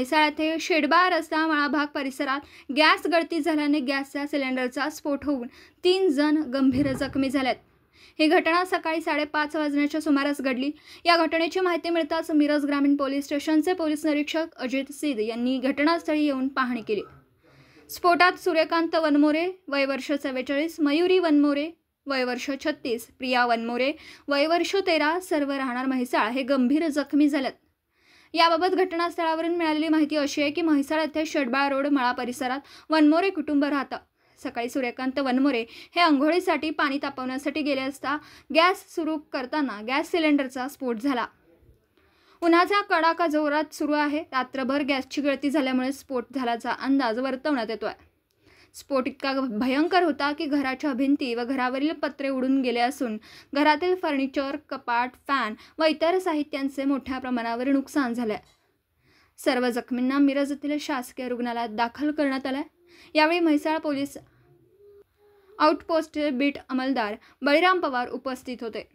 म्हैसाळ येथे शेडबाळ रस्ता मळाभाग परिसरात गॅस गळती झाल्याने गॅसच्या सिलेंडरचा स्फोट होऊन 3 जण गंभीर जखमी झालेत। ही घटना सकाळी 5:30 वाजण्याच्या सुमारास घडली। या घटनेची माहिती मिळताच मिरज ग्रामीण पोलीस स्टेशनचे पोलीस निरीक्षक अजित सिद यांनी घटनास्थळी येऊन पाहणी केली। स्फोटात सूर्यकांत वनमोरे वय वर्ष 44, मयुरी वनमोरे वय वर्ष 36, प्रिया वनमोरे वय वर्ष 13 सर्व राहणार म्हैसाळ हे गंभीर जखमी झालेत। याबाबत घटनास्थळावरून मिळालेली माहिती अशी आहे की म्हैसाळ येथे शेडबाळ रोड मळा परिसरात वनमोरे कुटुंब राहतं। सकाळी सूर्यकांत वनमोरे हे अंघोळीसाठी पाणी तापवण्यासाठी गेले असता गॅस सुरू करताना गॅस सिलेंडरचा स्फोट झाला। उन्हाचा कडाका जोरात सुरू आहे। रात्रभर गॅसची गळती झाल्यामुळे स्फोट झाल्याचा अंदाज वर्तवण्यात येतोय। स्फोट इतका भयंकर होता की घराच्या भिंती व घरावरील पत्रे उडून गेले असून घरातील फर्निचर, कपाट, फॅन व इतर साहित्यांचे मोठ्या प्रमाणावर नुकसान झाले। सर्व जखमींना मिरज येथील शासकीय रुग्णालयात दाखल करण्यात आले। यावेळी म्हैसाळ पोलीस आउटपोस्ट बीट अंमलदार बळीराम पवार उपस्थित होते।